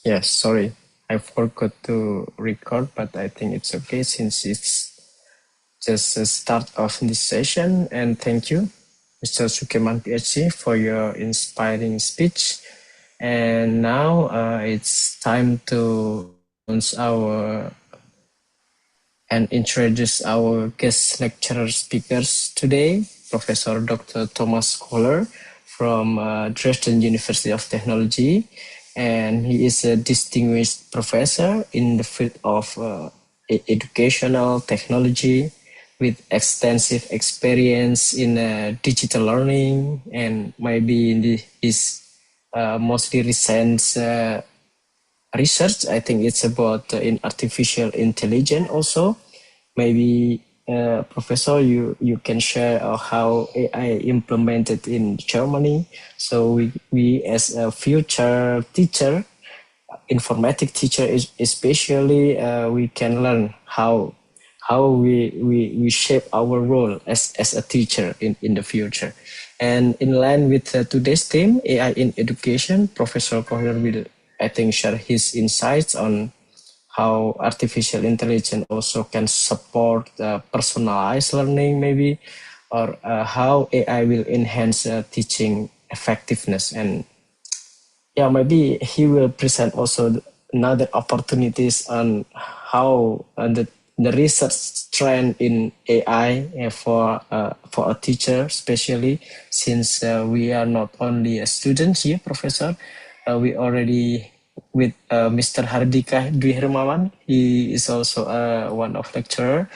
Yes, sorry. I forgot to record, but I think it's okay since it's just the start of this session. And thank you, Mr. Sukeman, PhD, for your inspiring speech. And now it's time to announce our and introduce our guest lecturer speakers today, Professor Dr. Thomas Köhler from Dresden University of Technology. And he is a distinguished professor in the field of educational technology with extensive experience in digital learning, and maybe in his mostly recent research. I think it's about in artificial intelligence also. Maybe Professor, you can share how AI implemented in Germany. So we as a future teacher, informatic teacher, especially, we can learn how we shape our role as a teacher in the future. And in line with today's theme, AI in education, Professor Köhler will, I think, share his insights on how artificial intelligence also can support personalized learning, maybe, or how AI will enhance teaching effectiveness. And yeah, maybe he will present also another opportunities on how the research trend in AI for a teacher, especially since we are not only a student here, Professor. We already with Mr. Hardika Dwi Hermawan. He is also one of lecturer,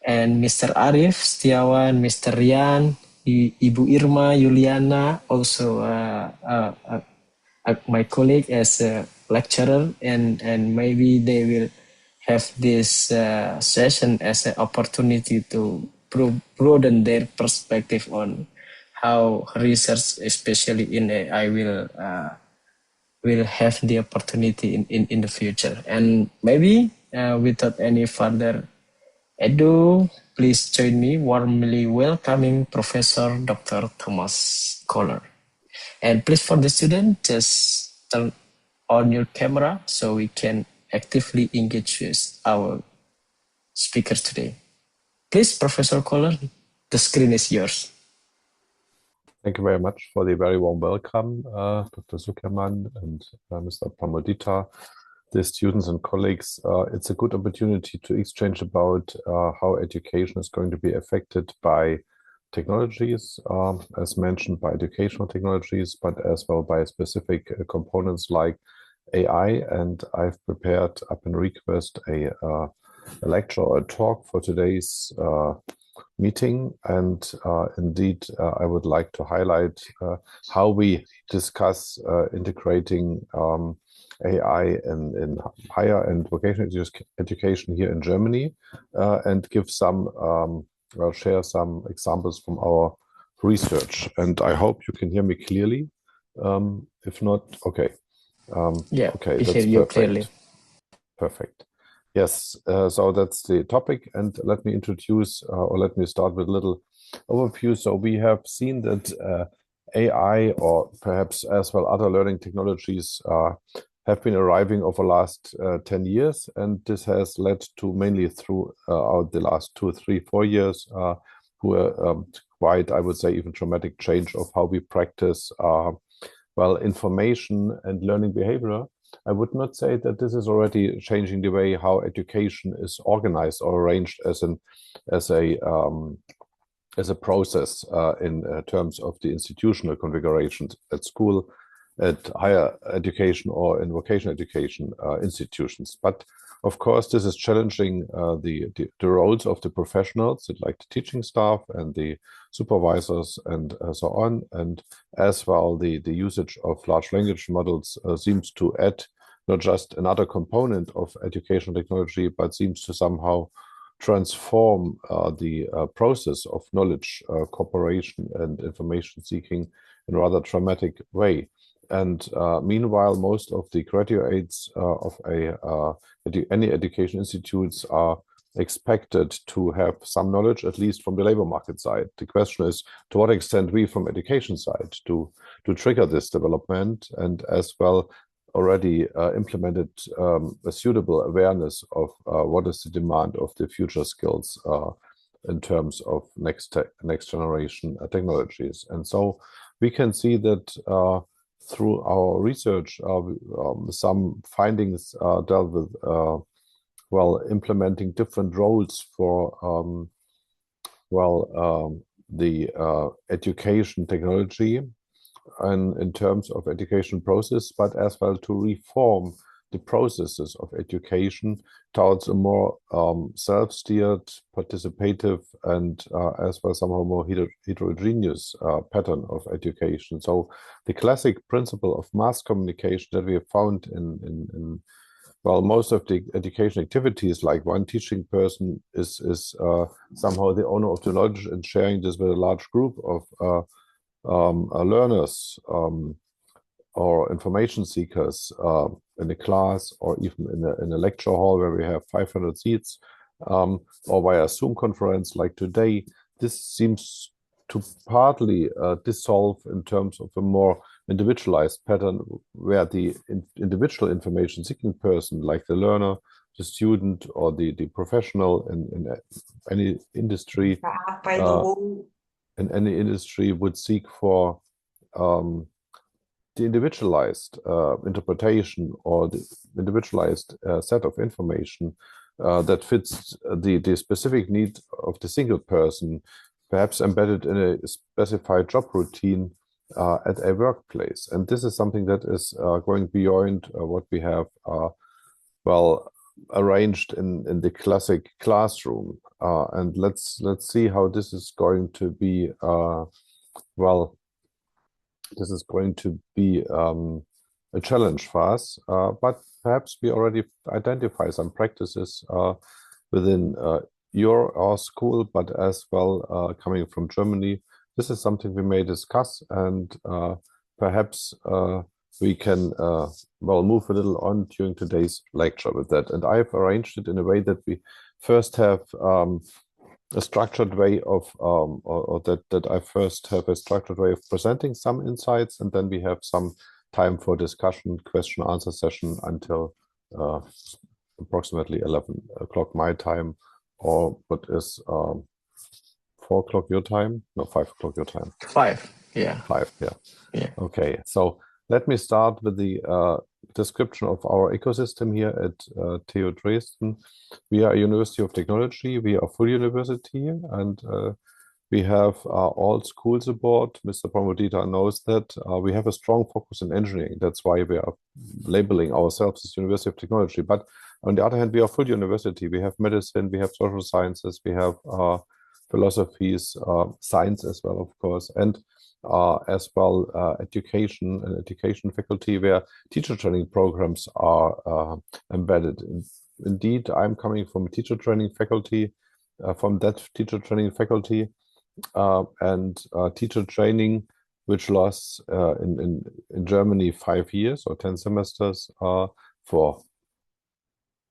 and Mr. Arif Setiawan, Mr. Rian, Ibu Irma Yuliana, also my colleague as a lecturer, and maybe they will have this session as an opportunity to broaden their perspective on how research, especially in AI, will have the opportunity in the future. And maybe without any further ado, please join me warmly welcoming Professor Dr. Thomas Köhler. And please, for the student, just turn on your camera so we can actively engage with our speakers today. Please, Professor Köhler, the screen is yours. Thank you very much for the very warm welcome, Dr. Zuckerman and Mr. Pamodita, the students and colleagues. It's a good opportunity to exchange about how education is going to be affected by technologies, as mentioned, by educational technologies, but as well by specific components like AI. And I've prepared up in request a lecture or a talk for today's meeting. And indeed, I would like to highlight how we discuss integrating AI in higher and vocational education here in Germany, and give some I'll share some examples from our research, and I hope you can hear me clearly. If not, okay. Yeah, okay, we that's hear you perfect. clearly. Perfect. Yes, so that's the topic, and let me introduce, or let me start with a little overview. So we have seen that AI, or perhaps as well other learning technologies, have been arriving over the last 10 years, and this has led to mainly throughout the last 2, 3, 4 years, who are quite, I would say, even dramatic change of how we practice well, information and learning behavior. I would not say that this is already changing the way how education is organized or arranged as a process in terms of the institutional configurations at school, at higher education, or in vocational education institutions. But of course, this is challenging the roles of the professionals, like the teaching staff and the supervisors and so on. And as well, the usage of large language models seems to add not just another component of educational technology, but seems to somehow transform the process of knowledge cooperation and information seeking in a rather dramatic way. And meanwhile, most of the graduates of any education institutes are expected to have some knowledge, at least from the labor market side. The question is, to what extent we from education side to trigger this development, and as well, already implemented a suitable awareness of what is the demand of the future skills in terms of next generation technologies. And so we can see that through our research, some findings dealt with implementing different roles for the education technology and in terms of education process, but as well to reform the processes of education towards a more self-steered, participative, and as well somehow more heterogeneous pattern of education. So the classic principle of mass communication that we have found in most of the education activities, like one teaching person is somehow the owner of the knowledge and sharing this with a large group of learners or information seekers in a class or even in a lecture hall where we have 500 seats, or via Zoom conference like today. This seems to partly dissolve in terms of a more individualized pattern where the individual information seeking person, like the learner, the student, or the professional in any industry, would seek for the individualized interpretation or the individualized set of information that fits the specific need of the single person, perhaps embedded in a specified job routine at a workplace. And this is something that is going beyond what we have arranged in the classic classroom. And let's see how this is going to be this is going to be a challenge for us, but perhaps we already identify some practices within our school, but as well coming from Germany. This is something we may discuss, and perhaps we can move a little on during today's lecture with that. And I've arranged it in a way that we first have a structured way of, that I first have a structured way of presenting some insights, and then we have some time for discussion, question, answer session until approximately 11 o'clock my time, or what is 4 o'clock your time? No, 5 o'clock your time. 5, yeah. 5, yeah. Yeah. Okay, so let me start with the description of our ecosystem here at TU Dresden. We are a University of Technology. We are a full university, and we have all schools aboard. Mr. Promodita knows that. We have a strong focus in engineering. That's why we are labeling ourselves as University of Technology. But on the other hand, we are a full university. We have medicine, we have social sciences, we have philosophies, science as well, of course, and as well education and education faculty where teacher training programs are embedded. Indeed, I'm coming from a teacher training faculty, from that teacher training faculty, and teacher training, which lasts in Germany 5 years or 10 semesters for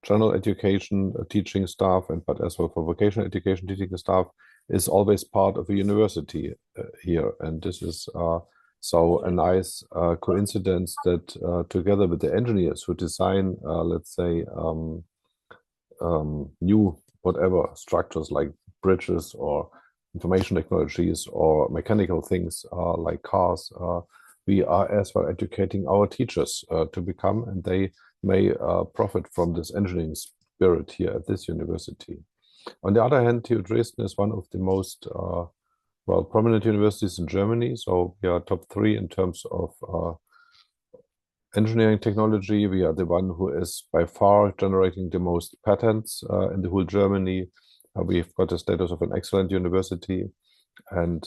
general education teaching staff, but as well for vocational education teaching staff, is always part of a university here. And this is so a nice coincidence that together with the engineers who design, let's say, new whatever structures like bridges or information technologies or mechanical things like cars, we are as well educating our teachers to become, and they may profit from this engineering spirit here at this university. On the other hand, TU Dresden is one of the most prominent universities in Germany. So we are top 3 in terms of engineering technology. We are the one who is by far generating the most patents in the whole Germany. We've got the status of an excellent university, and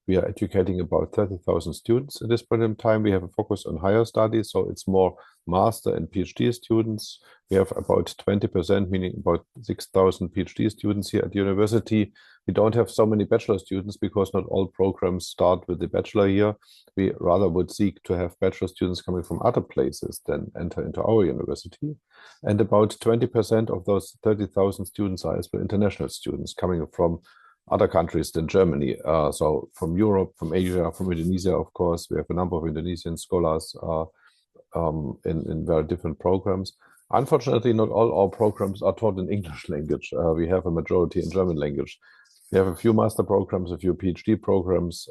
we are educating about 30,000 students at this point in time. We have a focus on higher studies, so it's more master and PhD students. We have about 20%, meaning about 6,000 PhD students here at the university. We don't have so many bachelor students because not all programs start with the bachelor here. We rather would seek to have bachelor students coming from other places than enter into our university. And about 20% of those 30,000 students are as well international students coming from other countries than Germany. So from Europe, from Asia, from Indonesia, of course. We have a number of Indonesian scholars in very different programs. Unfortunately, not all our programs are taught in English language. We have a majority in German language. We have a few master programs, a few PhD programs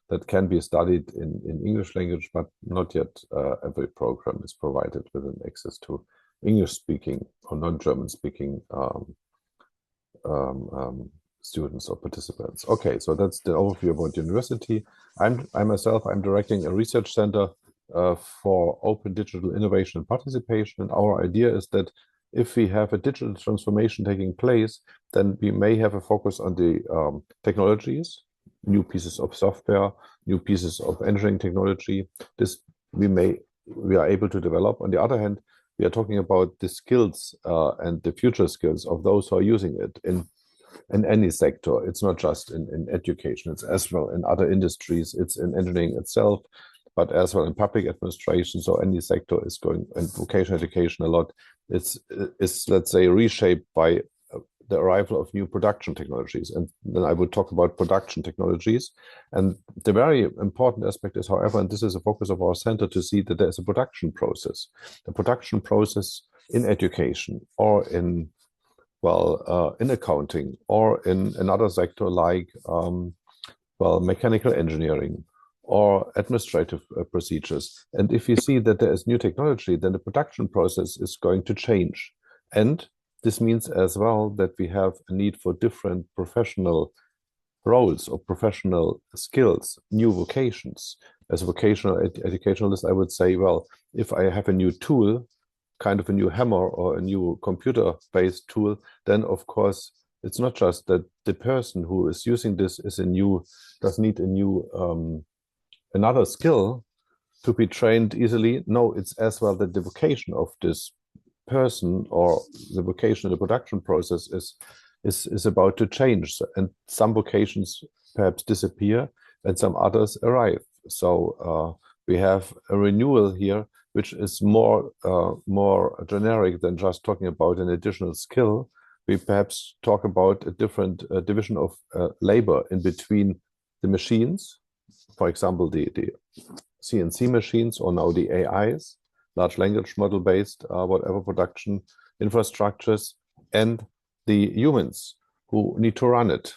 that can be studied in English language, but not yet every program is provided with an access to English-speaking or non-German-speaking students or participants. Okay, so that's the overview about university. I myself, I'm directing a research center for open digital innovation and participation. And our idea is that if we have a digital transformation taking place, then we may have a focus on the technologies, new pieces of software, new pieces of engineering technology. This we are able to develop. On the other hand, we are talking about the skills and the future skills of those who are using it in any sector. It's not just in education, it's as well in other industries, it's in engineering itself, but as well in public administration. So any sector is going, and vocational education a lot, it's let's say reshaped by the arrival of new production technologies. And then I would talk about production technologies. And the very important aspect is, however, and this is a focus of our center, to see that there's a production process. The production process in education or in accounting or in another sector like, mechanical engineering or administrative procedures. And if you see that there is new technology, then the production process is going to change. And this means as well that we have a need for different professional roles or professional skills, new vocations. As a vocational educationalist, I would say, well, if I have a new tool, kind of a new hammer or a new computer-based tool, then of course it's not just that the person who is using this does need a new another skill to be trained easily. No, it's as well that the vocation of this person or the vocation in the production process is about to change, and some vocations perhaps disappear and some others arrive. So we have a renewal here, which is more generic than just talking about an additional skill. We perhaps talk about a different division of labor in between the machines, for example, the CNC machines, or now the AIs, large language model based, whatever production infrastructures, and the humans who need to run it.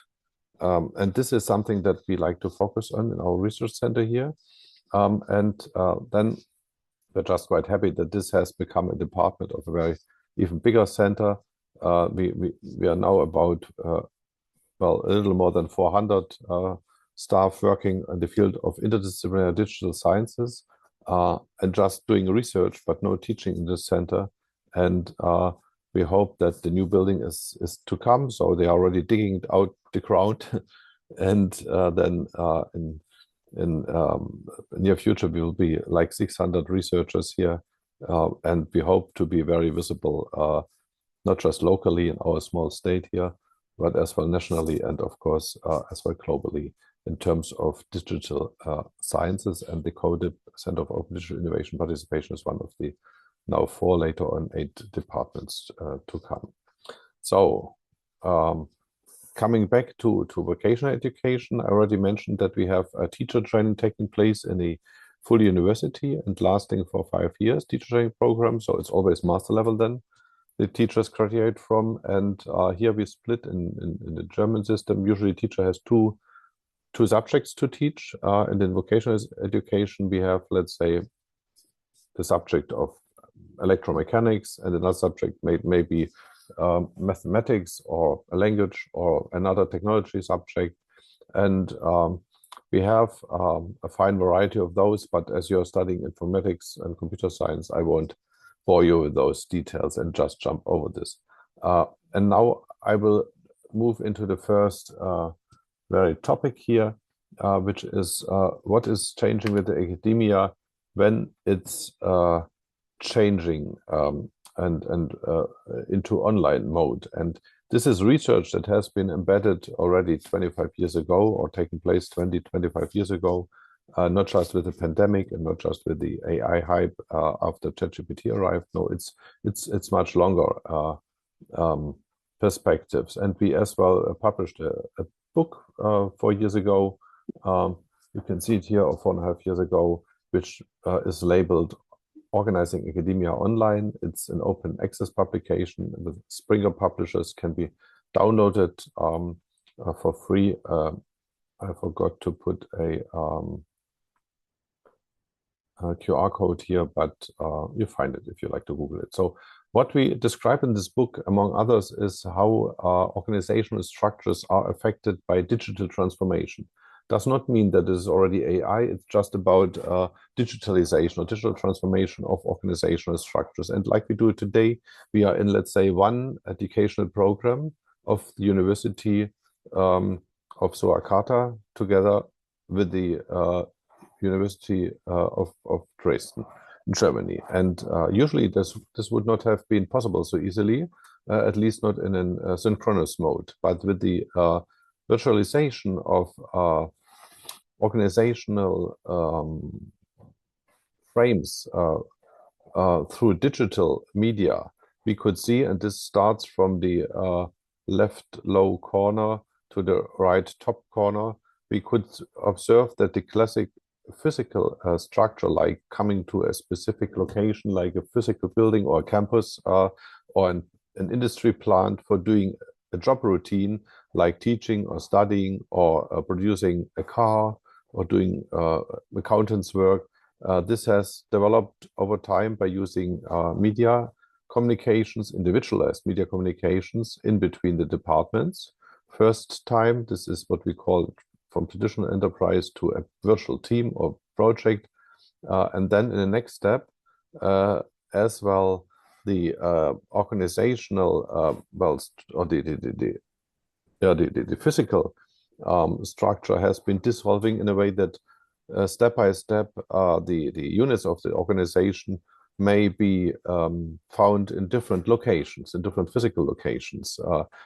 And this is something that we like to focus on in our research center here. Then we're just quite happy that this has become a department of a very even bigger center. We are now about, a little more than 400 staff working in the field of interdisciplinary digital sciences, and just doing research, but no teaching in this center. And we hope that the new building is to come. So they are already digging out the ground. And then in near future, we will be like 600 researchers here. And we hope to be very visible, not just locally in our small state here, but as well nationally, and of course, as well globally, in terms of digital sciences. And the CODIP, Center of Open Digital Innovation Participation, is one of the now 4, later on 8 departments to come. So coming back to vocational education, I already mentioned that we have a teacher training taking place in a full university and lasting for 5 years, teacher training program. So it's always master level then the teachers graduate from. And here we split in the German system. Usually teacher has two subjects to teach. And in vocational education, we have, let's say, the subject of electromechanics, and another subject may be mathematics or a language or another technology subject. And we have a fine variety of those, but as you're studying informatics and computer science, I won't bore you with those details and just jump over this. And now I will move into the first very topic here, which is what is changing with the academia when it's changing and into online mode. And this is research that has been embedded already 25 years ago, or taken place 25 years ago, not just with the pandemic and not just with the AI hype after ChatGPT arrived. No, it's much longer perspectives. And we as well published a book 4 years ago. You can see it here, or 4.5 years ago, which is labeled organizing academia online. It's an open access publication with Springer publishers, can be downloaded for free. I forgot to put a QR code here, but you find it if you like to Google it. So what we describe in this book, among others, is how organizational structures are affected by digital transformation. Does not mean that it is already AI, it's just about digitalization or digital transformation of organizational structures. And like we do today, we are in, let's say, one educational program of the University of Surakarta together with the University of Dresden, Germany. And usually this would not have been possible so easily, at least not in a synchronous mode. But with the virtualization of organizational frames through digital media, we could see, and this starts from the left low corner to the right top corner, we could observe that the classic physical structure, like coming to a specific location, like a physical building or a campus or an industry plant for doing a job routine, like teaching or studying or producing a car or doing accountant's work. This has developed over time by using media communications, individualized media communications in between the departments. First time, this is what we call from traditional enterprise to a virtual team or project. And then in the next step, as well, the organizational, or the physical structure has been dissolving in a way that step by step, the units of the organization may be found in different locations, in different physical locations.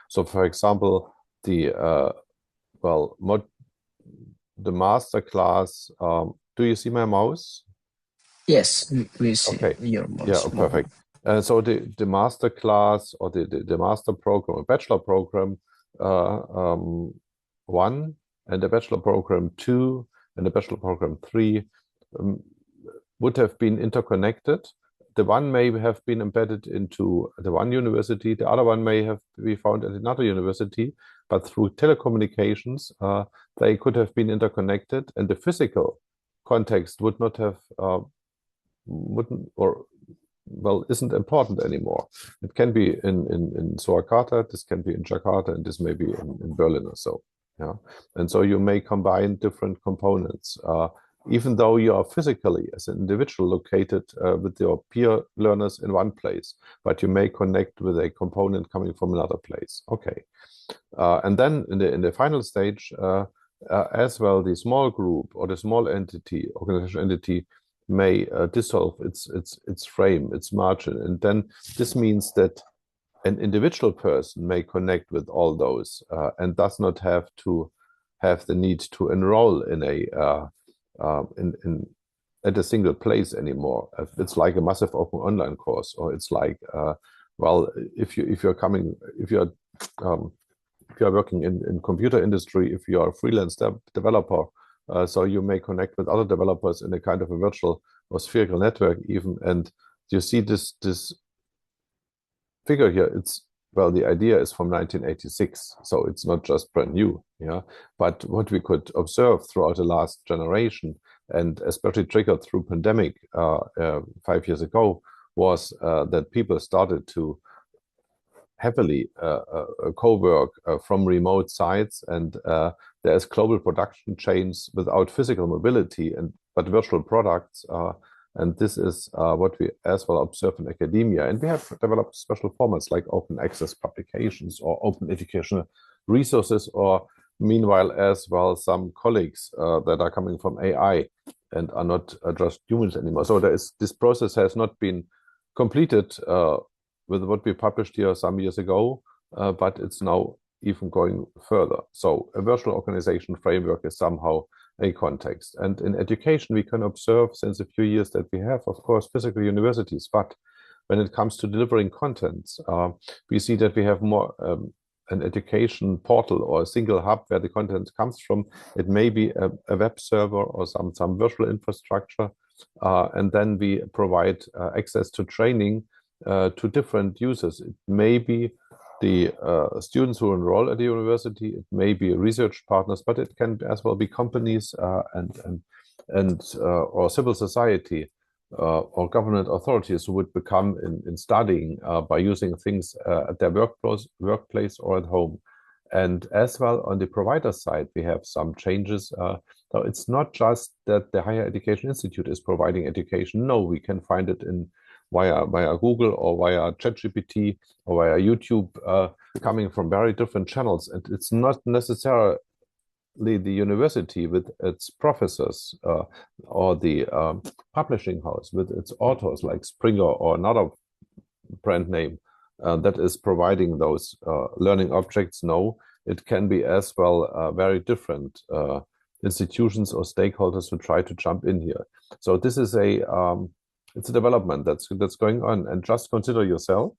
So, for example, the master class. Do you see my mouse? Yes, we see Okay. your mouse. Yeah, perfect. So the master class or the master program, a bachelor program 1 and the bachelor program 2 and the bachelor program 3 would have been interconnected. The one may have been embedded into the one university, the other one may have been found at another university, but through telecommunications, they could have been interconnected, and the physical context would not have, isn't important anymore. It can be in Surakarta, this can be in Jakarta, and this may be in Berlin or so. Yeah, and so you may combine different components, even though you are physically as an individual located with your peer learners in one place, but you may connect with a component coming from another place. Okay, and then in the final stage, as well, the small group or the small entity, organizational entity, may dissolve its frame, its margin, and then this means that an individual person may connect with all those and does not have to have the need to enroll in at a single place anymore. It's like a massive open online course, or it's like if you're working in computer industry, if you are a freelance developer, so you may connect with other developers in a kind of a virtual or spherical network even, and you see this figure here. The idea is from 1986, so it's not just brand new, yeah. But what we could observe throughout the last generation, and especially triggered through pandemic 5 years ago, was that people started to heavily co-work from remote sites, and there's global production chains without physical mobility, but virtual products. And this is what we as well observe in academia. And we have developed special formats like open access publications or open educational resources, or meanwhile as well some colleagues that are coming from AI and are not just humans anymore. So this process has not been completed with what we published here some years ago, but it's now even going further. So a virtual organization framework is somehow a context. And in education, we can observe since a few years that we have, of course, physical universities, but when it comes to delivering contents, we see that we have more an education portal or a single hub where the content comes from. It may be a web server or some virtual infrastructure, And then we provide access to training to different users. It may be the students who enroll at the university, it may be research partners, but it can as well be companies and or civil society or government authorities who would become in studying by using things at their workplace or at home. And as well on the provider side, we have some changes. So it's not just that the Higher Education Institute is providing education. No, we can find it in via Google or via ChatGPT or via YouTube, coming from very different channels. And it's not necessarily the university with its professors or the publishing house with its authors like Springer or another brand name that is providing those learning objects. No, it can be as well very different institutions or stakeholders who try to jump in here. So this is it's a development that's going on. And just consider yourself.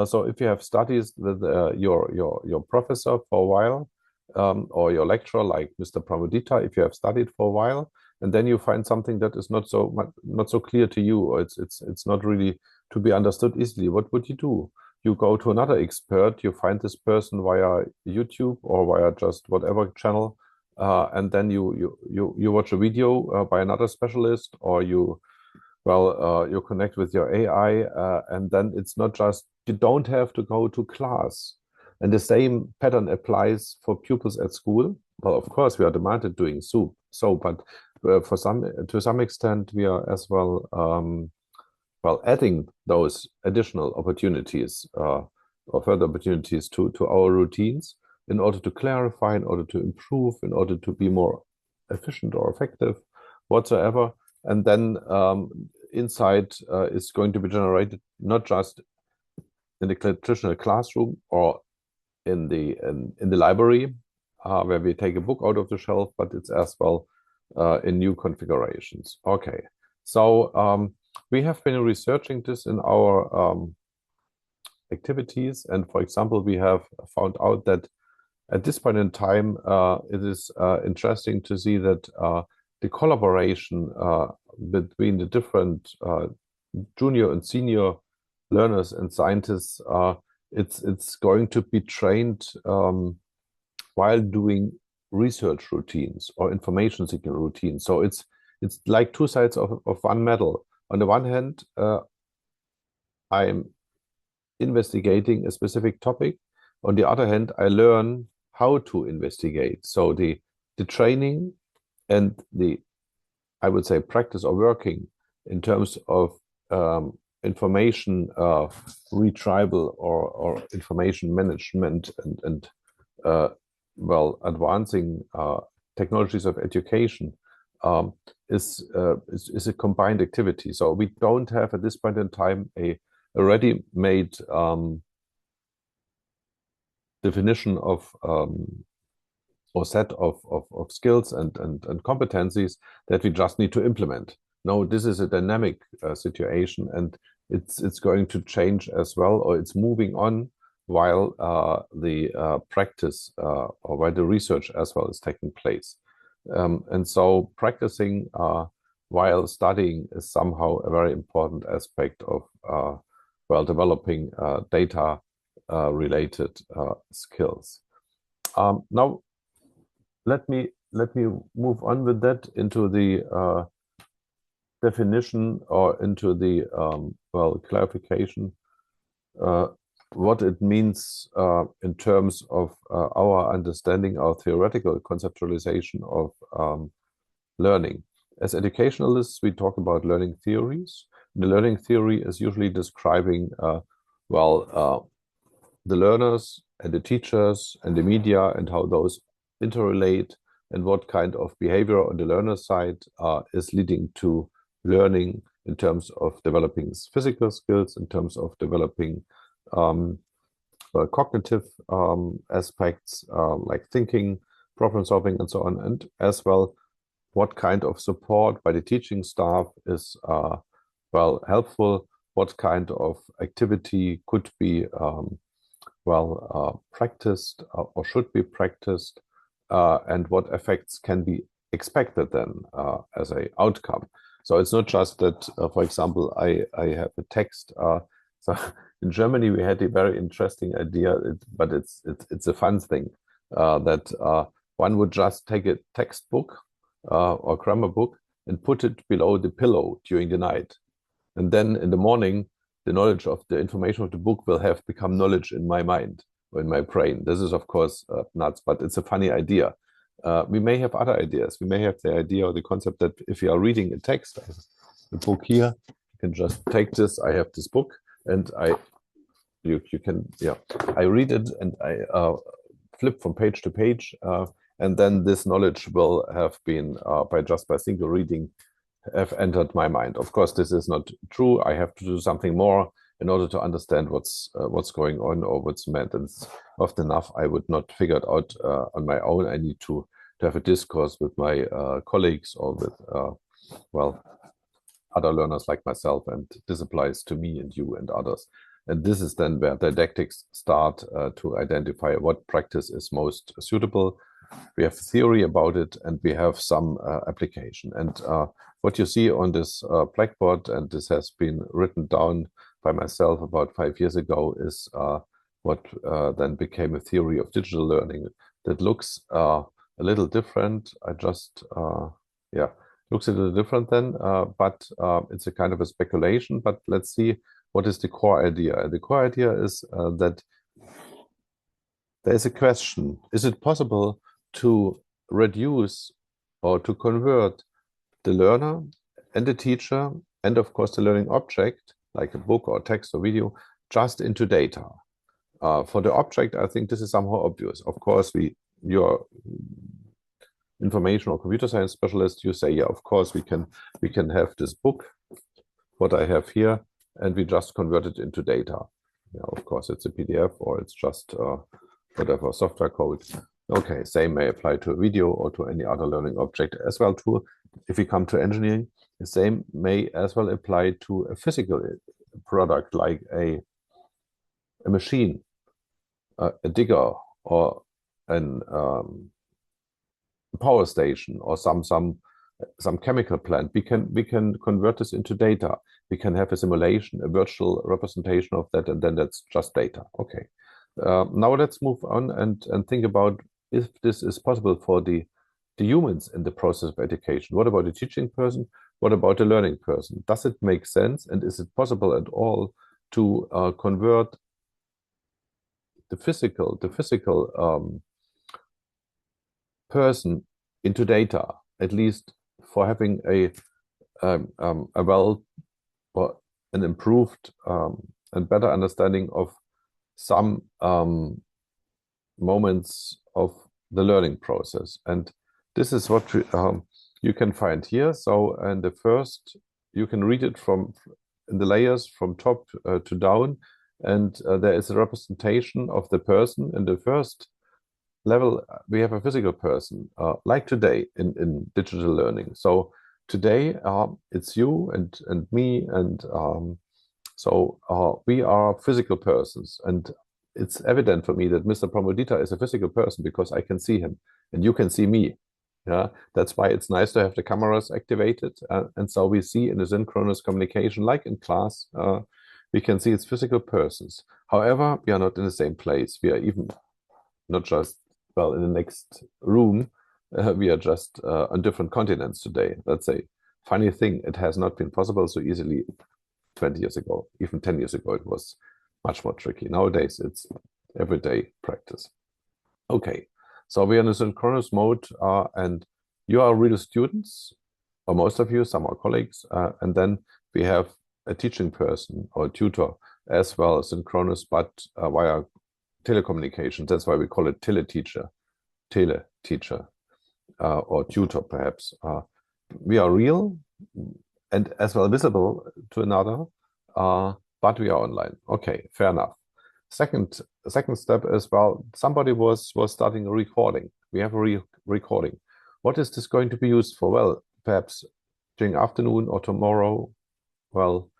So if you have studies with your professor for a while, or your lecturer like Mr. Pramudita, if you have studied for a while, and then you find something that is not so clear to you, or it's not really to be understood easily, what would you do? You go to another expert, you find this person via YouTube or via just whatever channel, and then you watch a video by another specialist, or you connect with your AI, and then it's not just, you don't have to go to class. And the same pattern applies for pupils at school. Well, of course, we are demanded doing so, but to some extent, we are as well adding those additional opportunities or further opportunities to our routines in order to clarify, in order to improve, in order to be more efficient or effective, whatsoever. And then insight is going to be generated not just in the traditional classroom or in the library where we take a book out of the shelf, but it's as well in new configurations. Okay, so we have been researching this in our activities, and for example, we have found out that at this point in time, it is interesting to see that the collaboration between the different junior and senior learners and scientists, it's going to be trained while doing research routines or information seeking routines. So it's like two sides of one medal. On the one hand, I'm investigating a specific topic. On the other hand, I learn how to investigate. So the training and I would say practice or working in terms of information retrieval or information management and advancing technologies of education is a combined activity. So we don't have at this point in time a ready-made definition of or set of skills and competencies that we just need to implement. No, this is a dynamic situation, and it's going to change as well, or it's moving on while the practice or while the research as well is taking place. And so practicing while studying is somehow a very important aspect of developing data related skills. Now, let me move on with that into the definition or into the clarification what it means in terms of our understanding, our theoretical conceptualization of learning. As educationalists, we talk about learning theories. The learning theory is usually describing the learners and the teachers and the media and how those interrelate and what kind of behavior on the learner side is leading to learning in terms of developing physical skills, in terms of developing cognitive aspects like thinking, problem solving, and so on, and as well what kind of support by the teaching staff is helpful, what kind of activity could be practiced or should be practiced, and what effects can be expected then as an outcome. So it's not just that, for example, I have a text. So in Germany, we had a very interesting idea, but it's a fun thing that one would just take a textbook or grammar book and put it below the pillow during the night. And then in the morning, the knowledge of the information of the book will have become knowledge in my mind or in my brain. This is, of course, nuts, but it's a funny idea. We may have other ideas. We may have the idea or the concept that if you are reading a text, the book here, you can just take this. I have this book, and you can, yeah, I read it and I flip from page to page, and then this knowledge will have been by single reading have entered my mind. Of course, this is not true. I have to do something more in order to understand what's going on or what's meant. And it's often enough I would not figure it out on my own. I need to have a discourse with my colleagues or with well, other learners like myself, and this applies to me and you and others. And this is then where didactics start to identify what practice is most suitable. We have theory about it, and we have some application. And what you see on this blackboard, and this has been written down by myself about 5 years ago, is what then became a theory of digital learning that looks a little different. Yeah, looks a little different then, but it's a kind of a speculation. But let's see what is the core idea. The core idea is that there is a question: is it possible to reduce or to convert the learner and the teacher, and of course the learning object, like a book or text or video, just into data? For the object, I think this is somehow obvious. Of course, you're information or computer science specialist, you say, yeah, of course we can have this book, what I have here, and we just convert it into data. Yeah, of course, it's a PDF or it's just whatever software code. Okay, same may apply to a video or to any other learning object as well. Too, if we come to engineering, the same may as well apply to a physical product like a machine, a digger, or an power station, or some chemical plant. We can convert this into data. We can have a simulation, a virtual representation of that, and then that's just data. Okay. Now let's move on and think about if this is possible for the humans in the process of education. What about the teaching person? What about the learning person? Does it make sense? And is it possible at all to convert the physical person into data, at least for having a well or an improved and better understanding of some moments of the learning process? And this is what you can find here. So, and the first, you can read it in the layers from top to down, and there is a representation of the person. In the first level, we have a physical person, like today in digital learning. So today, it's you and me, and so we are physical persons, and it's evident for me that Mr. Promodita is a physical person because I can see him and you can see me. Yeah, that's why it's nice to have the cameras activated, and so we see in a synchronous communication, like in class, we can see it's physical persons. However, we are not in the same place. We are even not just, well, in the next room. We are just on different continents today. That's a funny thing. It has not been possible so easily 20 years ago. Even 10 years ago, it was much more tricky. Nowadays, it's everyday practice. Okay, so we are in a synchronous mode, and you are real students, or most of you, some are colleagues, and then we have a teaching person or a tutor as well, synchronous, but via telecommunications. That's why we call it teleteacher, or tutor perhaps. We are real and as well visible to another, but we are online. Okay, fair enough. Second step is, well, somebody was starting a recording. We have a recording. What is this going to be used for? Well, perhaps during afternoon or tomorrow, well,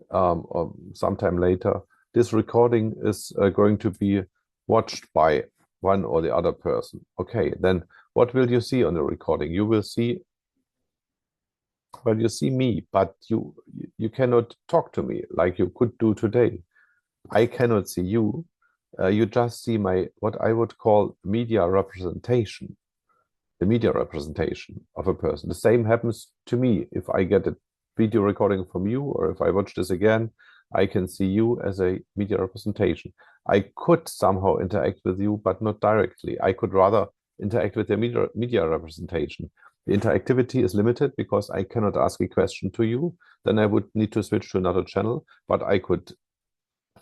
or sometime later, this recording is going to be watched by one or the other person. Okay, then what will you see on the recording? You will see well, you see me, but you cannot talk to me like you could do today. I cannot see you. You just see my, what I would call media representation, the media representation of a person. The same happens to me. If I get a video recording from you, or if I watch this again, I can see you as a media representation. I could somehow interact with you, but not directly. I could rather interact with the media representation. The interactivity is limited because I cannot ask a question to you. Then I would need to switch to another channel, but I could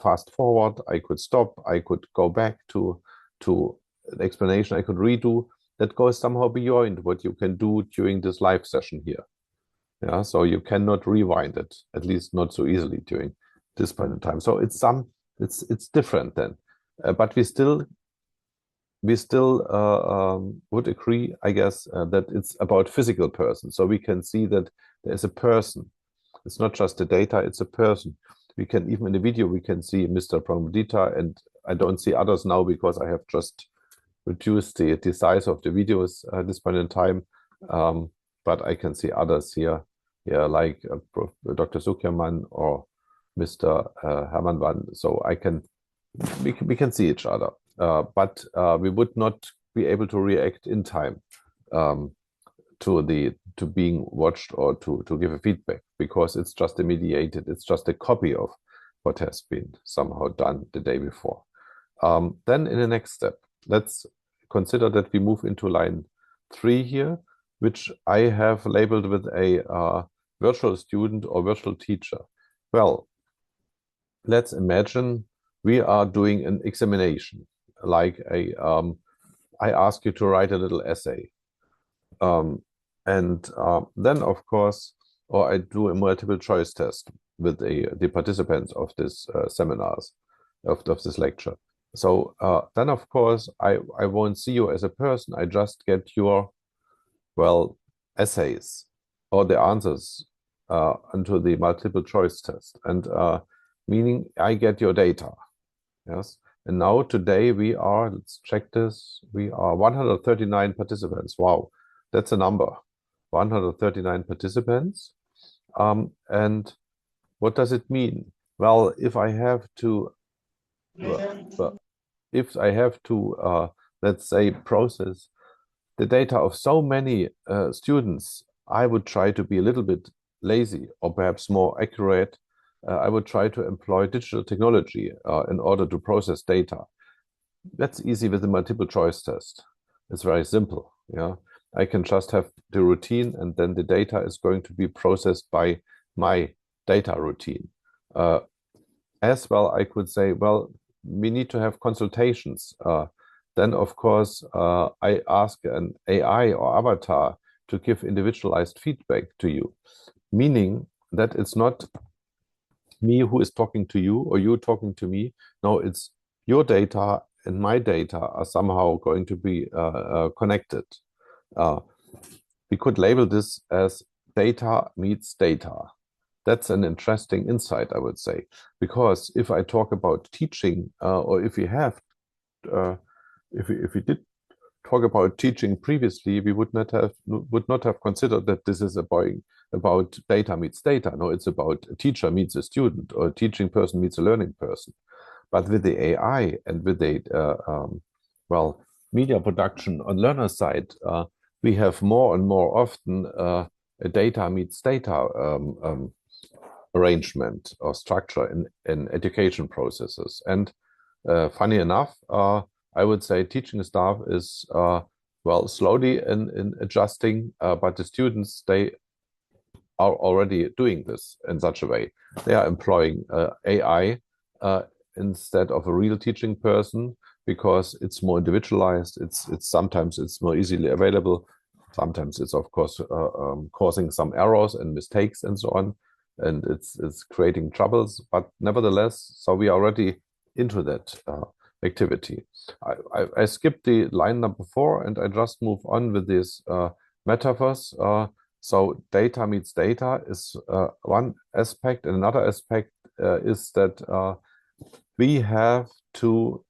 fast forward, I could stop, I could go back to an explanation, I could redo. That goes somehow beyond what you can do during this live session here. Yeah, so you cannot rewind it, at least not so easily during this point in time. So it's different then, but we still would agree, I guess, that it's about physical person. So we can see that there's a person. It's not just the data, it's a person. We can, even in the video, we can see Mr. Pramudita, and I don't see others now because I have just reduced the size of the videos at this point in time. But I can see others here, like Dr. Sukerman or Mr. Hermann Van. So we can see each other, but we would not be able to react in time to being watched or to give a feedback, because it's just a mediated, it's just a copy of what has been somehow done the day before. Then in the next step, let's consider that we move into line 3 here, which I have labeled with a virtual student or virtual teacher. Well, let's imagine we are doing an examination, like I ask you to write a little essay. Then, of course, or I do a multiple choice test with the participants of this seminars, of this lecture. So then, of course, I won't see you as a person. I just get your, well, essays or the answers into the multiple choice test. And meaning I get your data, yes? And now today we are, let's check this, we are 139 participants. Wow, that's a number, 139 participants. And what does it mean? Well, if I have to, let's say, process the data of so many students, I would try to be a little bit lazy, or perhaps more accurate. I would try to employ digital technology in order to process data. That's easy with the multiple choice test. It's very simple. Yeah, I can just have the routine, and then the data is going to be processed by my data routine. As well, I could say, well, we need to have consultations. Then, of course, I ask an AI or avatar to give individualized feedback to you, meaning that it's not me who is talking to you or you talking to me. No, it's your data and my data are somehow going to be connected. We could label this as data meets data. That's an interesting insight, I would say, because if I talk about teaching, or if we have, if we did talk about teaching previously, we would not have considered that this is about data meets data. No, it's about a teacher meets a student, or a teaching person meets a learning person. But with the AI and with the well, media production on learner side, we have more and more often a data meets data arrangement or structure in education processes. And funny enough, I would say teaching staff is well, slowly in adjusting, but the students, they are already doing this in such a way. They are employing AI instead of a real teaching person, because it's more individualized. It's sometimes it's more easily available. Sometimes it's, of course, causing some errors and mistakes and so on, and it's creating troubles. But nevertheless, so we are already into that activity. I skipped the line number 4, and I just move on with these metaphors. So data meets data is one aspect, and another aspect is that we have to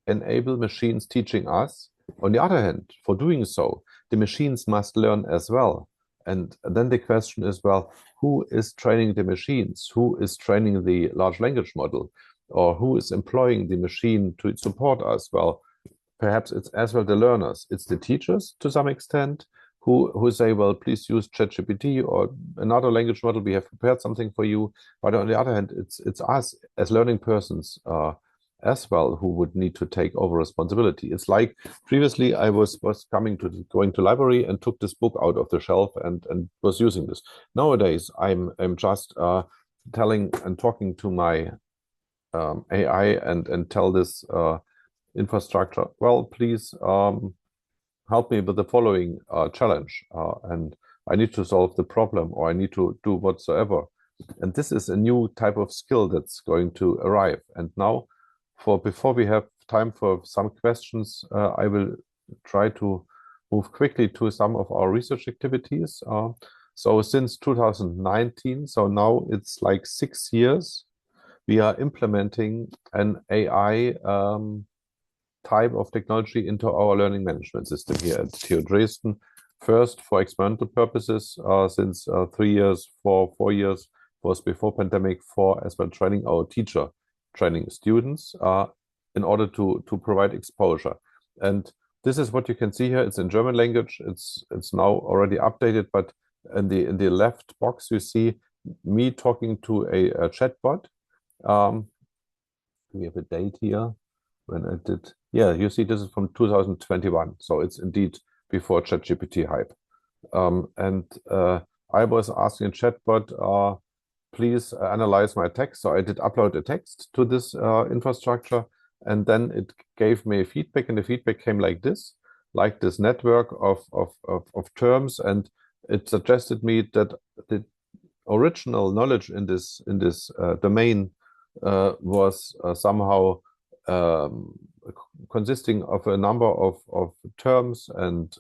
enable machines teaching us. On the other hand, for doing so, the machines must learn as well. And then the question is, well, who is training the machines? Who is training the large language model? Or who is employing the machine to support us? Well, perhaps it's as well the learners. It's the teachers to some extent who say, well, please use ChatGPT or another language model. We have prepared something for you. But on the other hand, it's us as learning persons as well who would need to take over responsibility. It's like previously I was going to library and took this book out of the shelf and was using this. Nowadays, I'm just telling and talking to my AI and tell this infrastructure, well, please help me with the following challenge, and I need to solve the problem, or I need to do whatsoever. And this is a new type of skill that's going to arrive. And now, before we have time for some questions, I will try to move quickly to some of our research activities. So since 2019, so now it's like 6 years, we are implementing an AI type of technology into our learning management system here at TU Dresden. First, for experimental purposes, since 3 years, 4 years was before pandemic, for as well training our teacher, training students in order to provide exposure. And this is what you can see here. It's in German language. It's now already updated, but in the left box you see me talking to a chatbot. We have a date here when I did. Yeah, you see this is from 2021, so it's indeed before ChatGPT hype. I was asking a chatbot, please analyze my text. So I did upload a text to this infrastructure, and then it gave me feedback, and the feedback came like this network of terms, and it suggested me that the original knowledge in this domain was somehow consisting of a number of terms and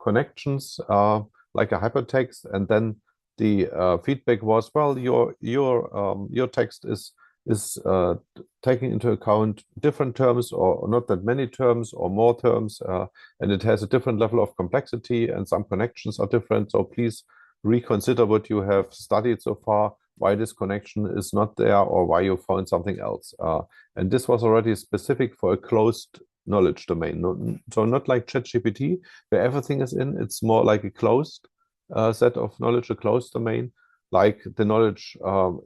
connections, like a hypertext, and then the feedback was, well, your text is taking into account different terms, or not that many terms, or more terms, and it has a different level of complexity, and some connections are different. So please reconsider what you have studied so far, why this connection is not there, or why you found something else. And this was already specific for a closed knowledge domain. So not like ChatGPT, where everything is in. It's more like a closed set of knowledge, a closed domain, like the knowledge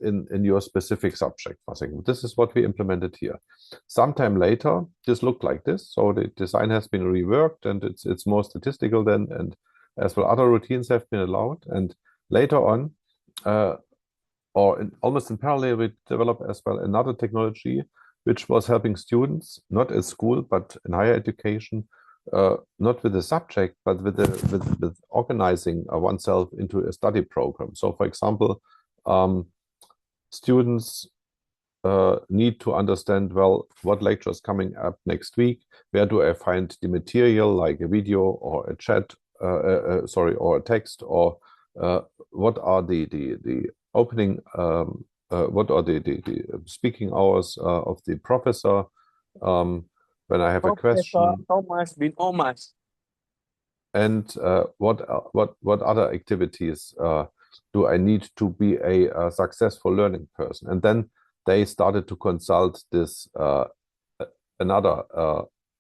in your specific subject. I think this is what we implemented here. Sometime later, this looked like this. So the design has been reworked, and it's more statistical then, and as well other routines have been allowed. And later on, almost in parallel, we developed as well another technology which was helping students, not at school, but in higher education, not with the subject, but with organizing oneself into a study program. So, for example, students need to understand, well, what lecture is coming up next week? Where do I find the material, like a video or a chat, or a text, or what are the opening, what are the speaking hours of the professor? When I have a question, Thomas. And what other activities do I need to be a successful learning person? And then they started to consult this another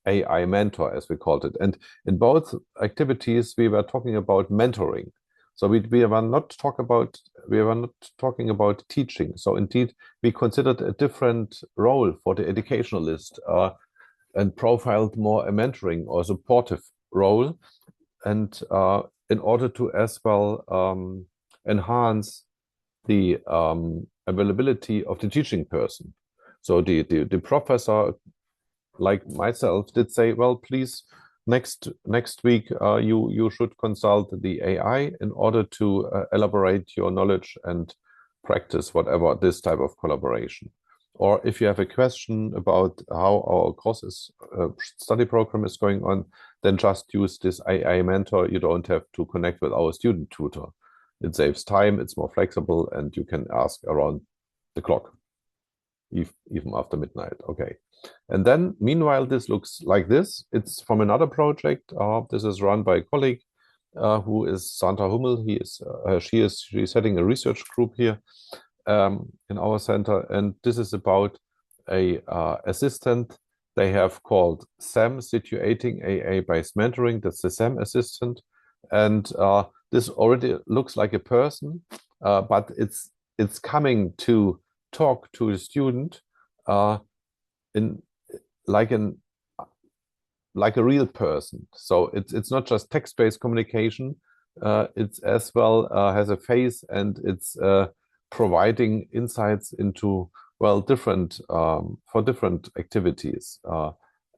AI mentor, as we called it. And in both activities, we were talking about mentoring. So we were not talking about teaching. So indeed, we considered a different role for the educationalist and profiled more a mentoring or supportive role, and in order to as well enhance the availability of the teaching person. So the professor, like myself, did say, well, please, next week you should consult the AI in order to elaborate your knowledge and practice whatever this type of collaboration. Or if you have a question about how our courses study program is going on, then just use this AI mentor. You don't have to connect with our student tutor. It saves time, it's more flexible, and you can ask around the clock, even after midnight. Okay. And then, meanwhile, this looks like this. It's from another project. This is run by a colleague who is Sandra Hummel. She's heading a research group here in our center, and this is about a assistant they have called SAM, Situating AI-based Mentoring. That's the SAM assistant, and this already looks like a person, but it's coming to talk to a student in like an like a real person. So it's not just text-based communication. It's as well has a face, and it's providing insights into different for different activities,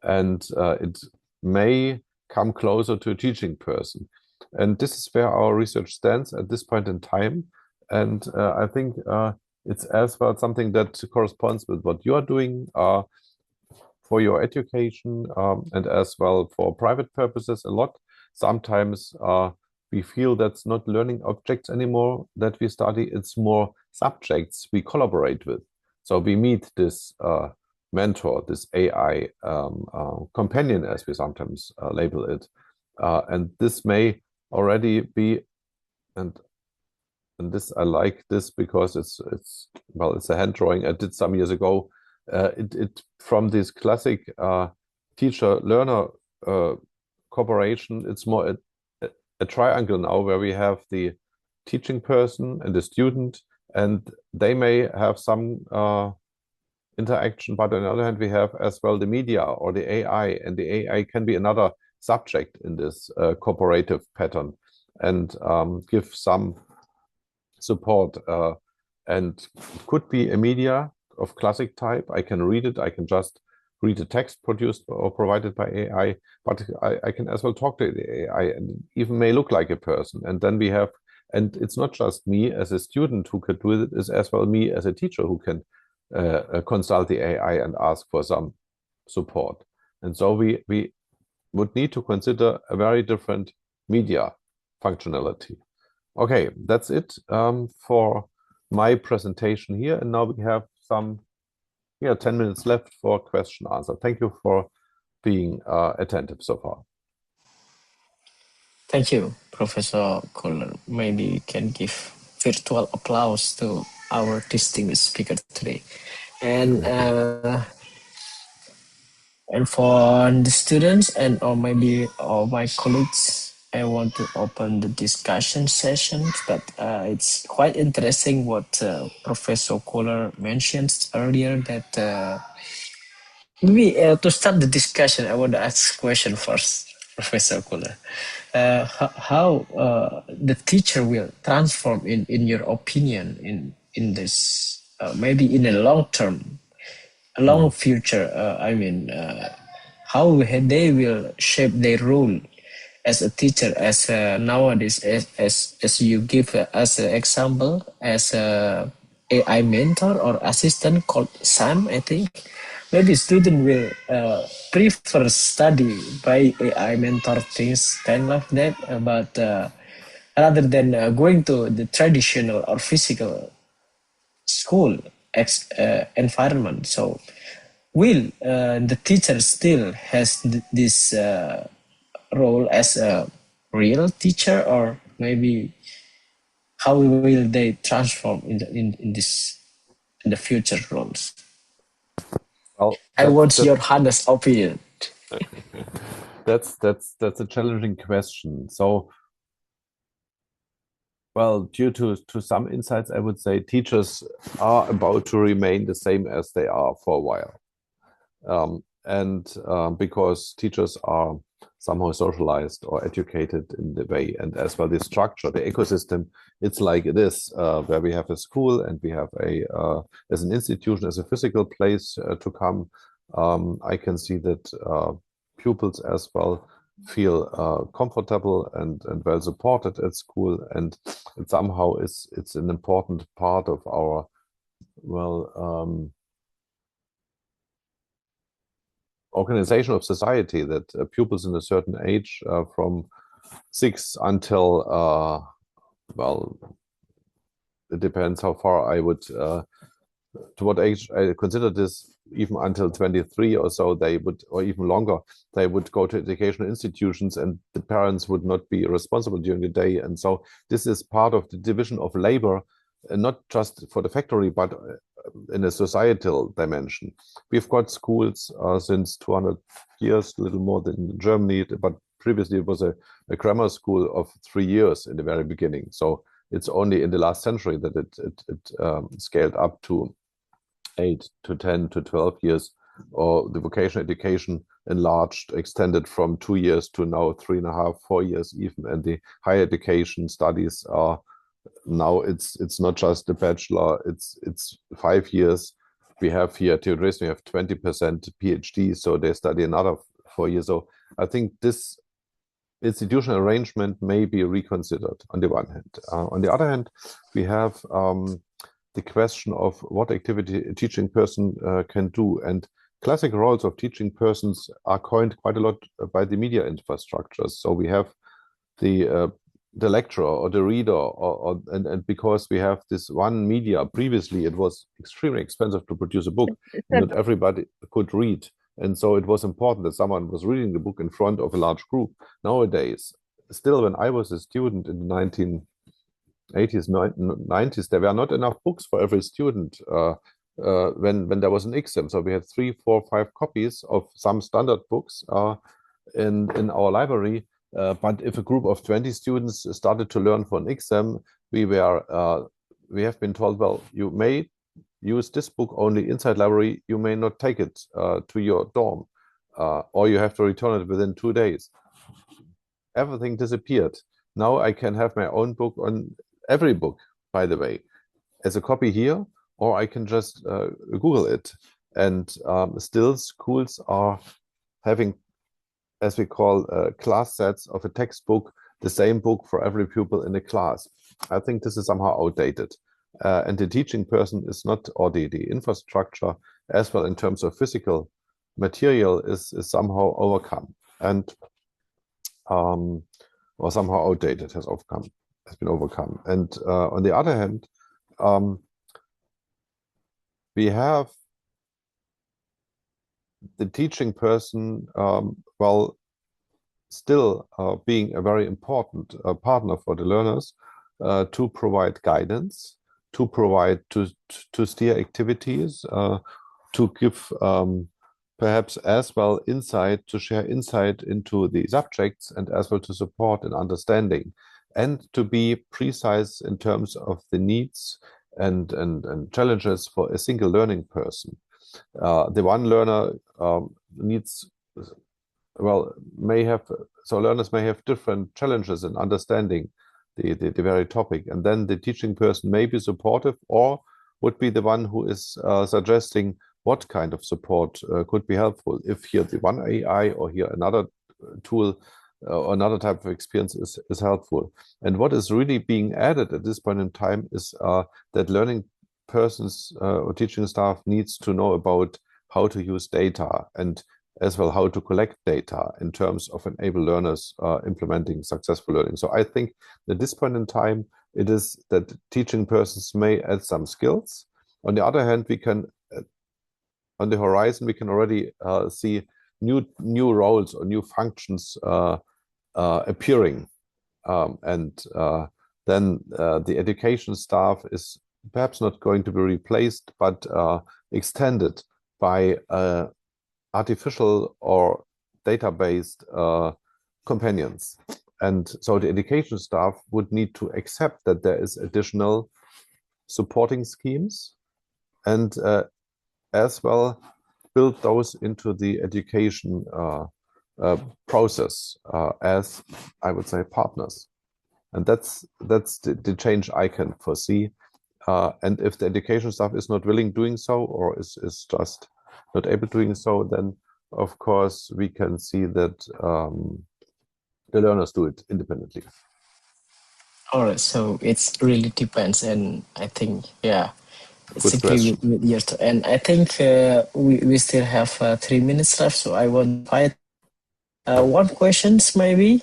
and it may come closer to a teaching person. And this is where our research stands at this point in time. And I think it's as well something that corresponds with what you are doing for your education, and as well for private purposes a lot. Sometimes we feel that's not learning objects anymore that we study, it's more subjects we collaborate with. So we meet this mentor, this AI companion, as we sometimes label it. And this may already be, and this I like this because it's a hand drawing I did some years ago. It from this classic teacher-learner cooperation, it's more a triangle now, where we have the teaching person and the student, and they may have some interaction, but on the other hand, we have as well the media or the AI, and the AI can be another subject in this cooperative pattern, and give some support, and could be a media of classic type. I can read it. I can just read the text produced or provided by AI, but I can as well talk to the AI, and it even may look like a person. And then we have, and it's not just me as a student who could do it, it's as well me as a teacher who can consult the AI and ask for some support. And so we would need to consider a very different media functionality. Okay, that's it for my presentation here. And now we have some 10 minutes left for question answer. Thank you for being attentive so far. Thank you, Professor Köhler. Maybe we can give virtual applause to our distinguished speaker today. And for the students or maybe all my colleagues, I want to open the discussion session. But it's quite interesting what Professor Köhler mentioned earlier, that maybe to start the discussion, I want to ask a question first, Professor Köhler. How the teacher will transform, in your opinion, in this maybe in a long future, how they will shape their role as a teacher, as nowadays, as you give as an example, as a AI mentor or assistant called Sam, I think. Maybe student will prefer study by AI mentor things kind of that, but rather than going to the traditional or physical school environment. So will the teacher still has this role as a real teacher, or maybe how will they transform in the future roles? Well, I want your honest opinion. That's a challenging question. So, well, due to some insights, I would say teachers are about to remain the same as they are for a while. Because teachers are somehow socialized or educated in the way, and as well the structure, the ecosystem, it's like it is, where we have a school and we have as an institution, as a physical place to come. I can see that pupils as well feel comfortable and well supported at school, and it somehow it's an important part of our organization of society, that pupils in a certain age, from 6 until it depends how far I would to what age I consider this even until 23 or so, they would, or even longer, they would go to educational institutions and the parents would not be responsible during the day. And so this is part of the division of labor, not just for the factory, but in a societal dimension. We've got schools since 200 years, a little more than in Germany, but previously it was a grammar school of 3 years in the very beginning. So it's only in the last century that it scaled up to 8 to 10 to 12 years, or the vocational education enlarged, extended from 2 years to now 3.5, 4 years even. And the higher education studies are now it's not just a bachelor, it's 5 years. We have here at TU Dresden, we have 20% PhD, so they study another 4 years. So I think this institutional arrangement may be reconsidered on the one hand. On the other hand, we have the question of what activity a teaching person can do. And classic roles of teaching persons are coined quite a lot by the media infrastructures. So we have the lecturer or the reader, and because we have this one media, previously it was extremely expensive to produce a book. Not everybody could read. And so it was important that someone was reading the book in front of a large group. Nowadays, still when I was a student in the 1980s, 90s, there were not enough books for every student when there was an exam. So we had 3, 4, 5 copies of some standard books in our library. But if a group of 20 students started to learn for an exam, we have been told, well, you may use this book only inside library, you may not take it to your dorm, or you have to return it within 2 days. Everything disappeared. Now I can have my own book on every book, by the way, as a copy here, or I can just Google it. And still schools are having, as we call class sets of a textbook, the same book for every pupil in the class. I think this is somehow outdated. And the teaching person is not, or the infrastructure as well in terms of physical material is somehow overcome and or somehow outdated, has been overcome. And on the other hand, we have the teaching person, well, still being a very important partner for the learners to provide guidance, to provide, to steer activities, to give perhaps as well insight, to share insight into the subjects, and as well to support an understanding, and to be precise in terms of the needs and challenges for a single learning person. The one learner needs, well, learners may have different challenges in understanding the very topic, and then the teaching person may be supportive or would be the one who is suggesting what kind of support could be helpful. If here the one AI or here another tool or another type of experience is helpful. And what is really being added at this point in time is that learning persons or teaching staff needs to know about how to use data, and as well how to collect data in terms of enable learners implementing successful learning. So I think at this point in time, it is that teaching persons may add some skills. On the other hand, we can, on the horizon, we can already see new roles or new functions appearing. Then the education staff is perhaps not going to be replaced, but extended by artificial or data-based companions. And so the education staff would need to accept that there is additional supporting schemes, and as well build those into the education process as, I would say, partners. And that's the change I can foresee. And if the education staff is not willing doing so, or is just not able doing so, then of course we can see that the learners do it independently. All right, so it really depends, and I think, yeah, it's Good agree question. with your and I think we still have 3 minutes left, so I want to find one questions maybe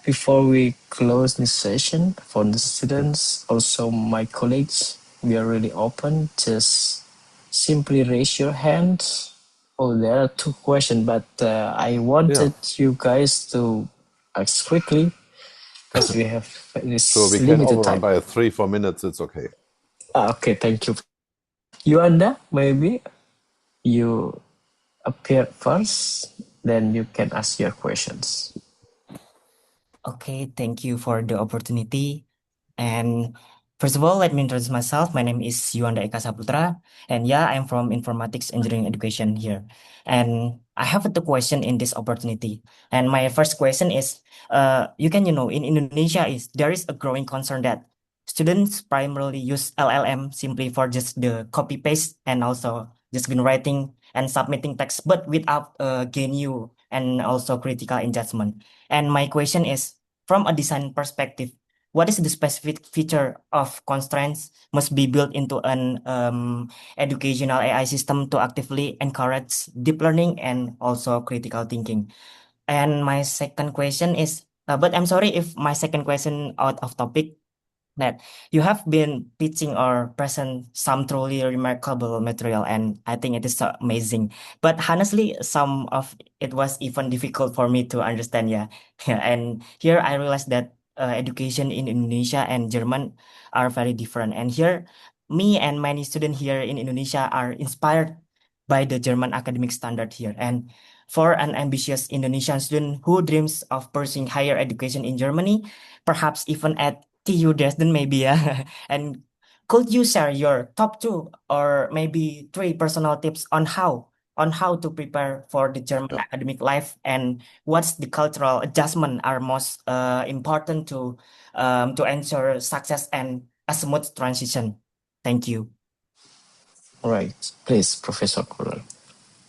before we close this session for the students, also my colleagues. We are really open. Just simply raise your hands. Oh, there are two questions, but I wanted you guys to ask quickly because we have So this we can limited overrun time. by 3-4 minutes. It's okay. Okay, thank you. Yuanda, maybe you appear first, then you can ask your questions. Okay, thank you for the opportunity. And first of all, let me introduce myself. My name is Yuanda Eka Saputra, and yeah, I'm from Informatics Engineering Education here. And I have a question in this opportunity. And my first question is, in Indonesia is there is a growing concern that students primarily use LLM simply for just the copy paste and also just generating and submitting text, but without GNU and also critical adjustment. And my question is, from a design perspective, what is the specific feature of constraints must be built into an educational AI system to actively encourage deep learning and also critical thinking? And my second question is, but I'm sorry if my second question out of topic, that you have been teaching or present some truly remarkable material, and I think it is so amazing, but honestly some of it was even difficult for me to understand. Yeah. And here I realized that education in Indonesia and German are very different, and here me and many students here in Indonesia are inspired by the German academic standard here. And for an ambitious Indonesian student who dreams of pursuing higher education in Germany, perhaps even at TU Dresden maybe, yeah. And could you share your top two or maybe three personal tips on how to prepare for the German academic life, and what's the cultural adjustment are most important to ensure success and a smooth transition? Thank you. All right, please, Professor Köhler.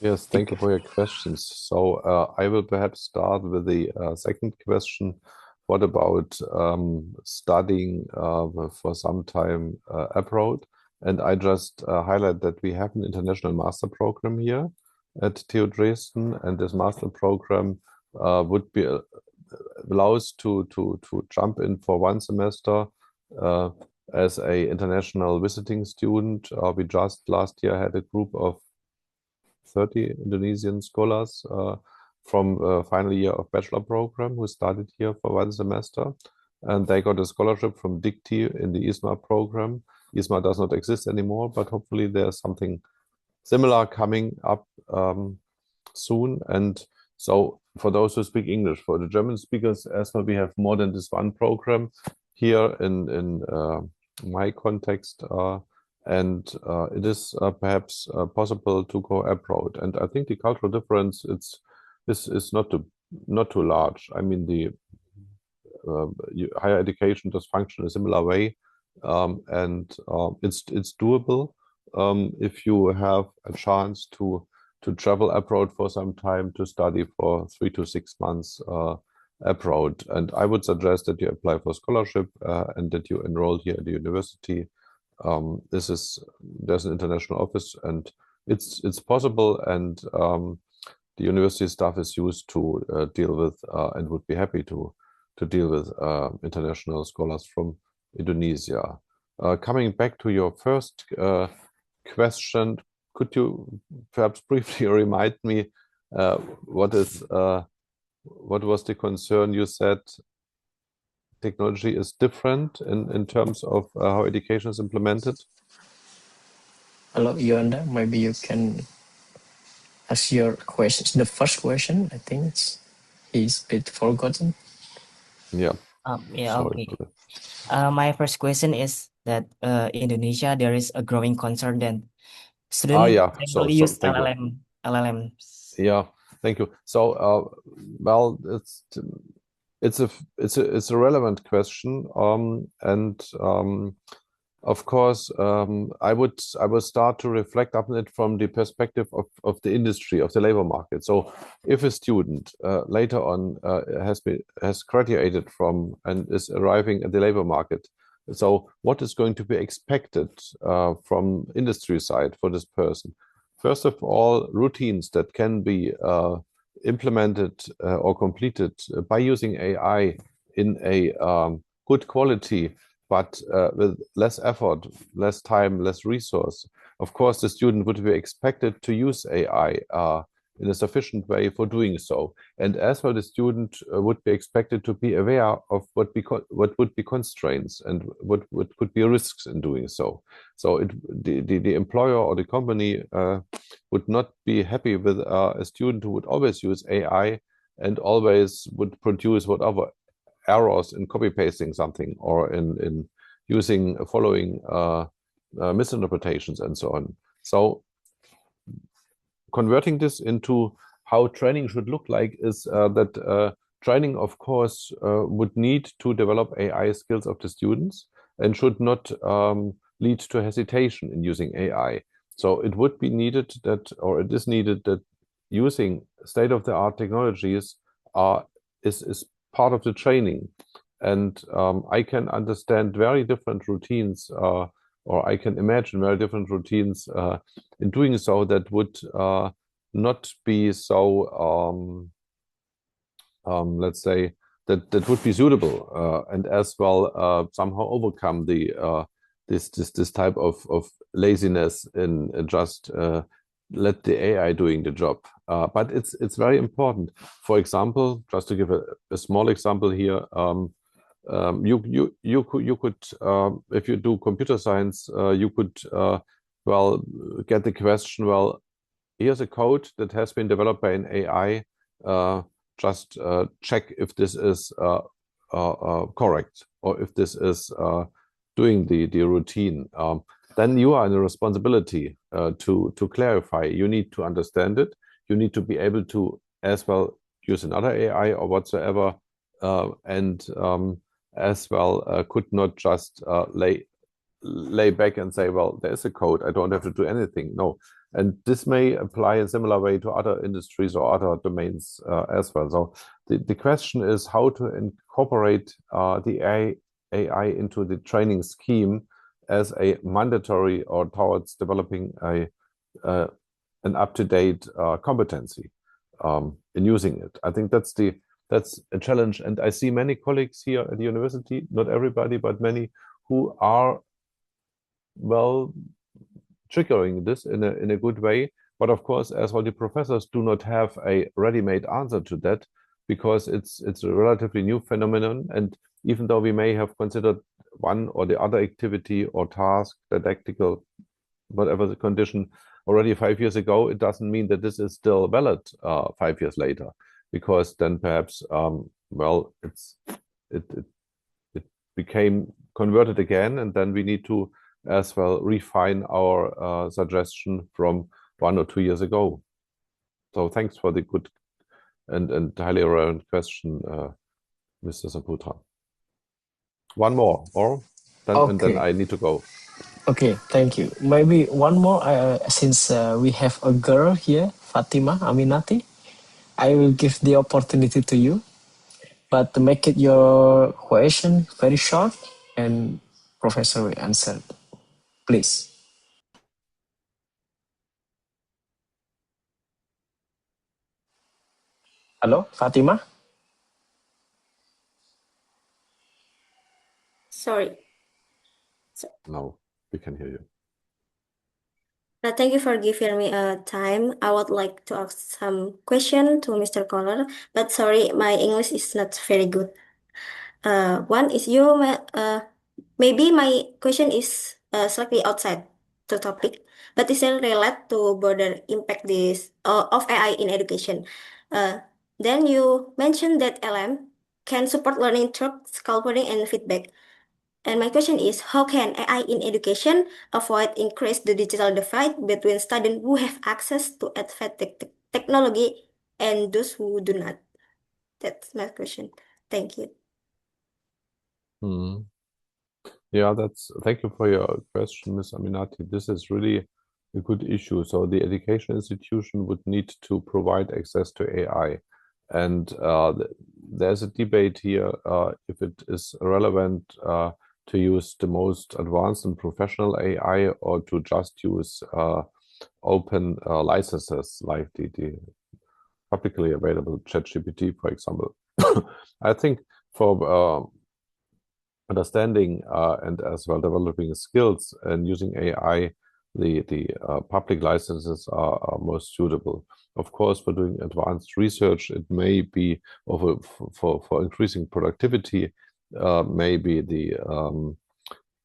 Yes, thank you for your questions. So I will perhaps start with the second question. What about studying for some time abroad? And I just highlight that we have an international master program here at TU Dresden, and this master program would be allows to jump in for one semester as a international visiting student. We just last year had a group of 30 Indonesian scholars from final year of bachelor program who started here for one semester, and they got a scholarship from DICTI in the ISMA program. ISMA does not exist anymore, but hopefully there's something similar coming up soon. And so for those who speak English, for the German speakers, as well, we have more than this one program here in my context. And it is perhaps possible to go abroad. And I think the cultural difference is not too large. I mean, the higher education does function a similar way, and it's doable if you have a chance to travel abroad for some time, to study for 3 to 6 months abroad. And I would suggest that you apply for scholarship and that you enroll here at the university. There's an international office, and it's possible, and the university staff is used to deal with and would be happy to deal with international scholars from Indonesia. Coming back to your first question, could you perhaps briefly remind me what was the concern? You said technology is different in terms of how education is implemented. Hello, Yolanda. Maybe you can ask your questions. The first question, I think is a bit forgotten. Yeah. Yeah, Sorry okay. for that. My first question is that Indonesia, there is a growing concern that students Yeah. generally So use thank you. LLMs. Yeah, thank you. So well, it's a relevant question, and of course, I would start to reflect upon it from the perspective of the industry, of the labor market. So, if a student later on has graduated from and is arriving at the labor market, so what is going to be expected from industry side for this person? First of all, routines that can be implemented or completed by using AI in a good quality, but with less effort, less time, less resource. of course, the student would be expected to use AI in a sufficient way for doing so. And as well, the student would be expected to be aware of what would be constraints and what could be risks in doing so. So the employer or the company would not be happy with a student who would always use AI and always would produce whatever errors in copy pasting something or in following misinterpretations and so on. So converting this into how training should look like is that training, of course, would need to develop AI skills of the students and should not lead to hesitation in using AI. So it would be needed that, or it is needed that using state-of-the-art technologies is part of the training. And I can understand very different routines, or I can imagine very different routines in doing so that would not be so, let's say, that would be suitable and as well somehow overcome the this type of laziness in just let the AI doing the job. But it's very important. For example, just to give a small example here, you could if you do computer science, you could well get the question, well, here's a code that has been developed by an AI. Just check if this is correct or if this is doing the routine. Then you are in a responsibility to clarify. You need to understand it. You need to be able to as well use another AI or whatsoever, and as well could not just lay back and say, well, there's a code, I don't have to do anything. No. And this may apply in similar way to other industries or other domains as well. So the question is how to incorporate the AI into the training scheme as a mandatory or towards developing an up-to-date competency in using it. I think that's a challenge. And I see many colleagues here at the university, not everybody, but many who are, well, triggering this in a good way. But of course, as well, the professors do not have a ready-made answer to that because it's a relatively new phenomenon. And even though we may have considered one or the other activity or task, didactical, whatever the condition, already 5 years ago, it doesn't mean that this is still valid 5 years later, because then perhaps, well, it became converted again, and then we need to as well refine our suggestion from 1 or 2 years ago. So thanks for the good and highly relevant question, Mr. Saputra. One more, or then, Okay. and then I need to go. Okay, thank you. Maybe one more, since we have a girl here, Fatima Aminati. I will give the opportunity to you, but to make it your question very short and Professor will answer. Please. Hello, Fatima? Sorry. No, we can hear you. Thank you for giving me time. I would like to ask some question to Mr. Köhler, but sorry, my English is not very good. One is maybe my question is slightly outside the topic, but it still relate to broader impact of AI in education. Then you mentioned that LM can support learning through scaffolding and feedback. And my question is, how can AI in education avoid increase the digital divide between students who have access to advanced technology and those who do not? That's my question. Thank you. Yeah, thank you for your question, Ms. Aminati. This is really a good issue. So the education institution would need to provide access to AI. And there's a debate here if it is relevant to use the most advanced and professional AI or to just use open licenses like the publicly available ChatGPT, for example. I think for understanding and as well developing skills and using AI, public licenses are most suitable. Of course, for doing advanced research, it may be for increasing productivity. Maybe the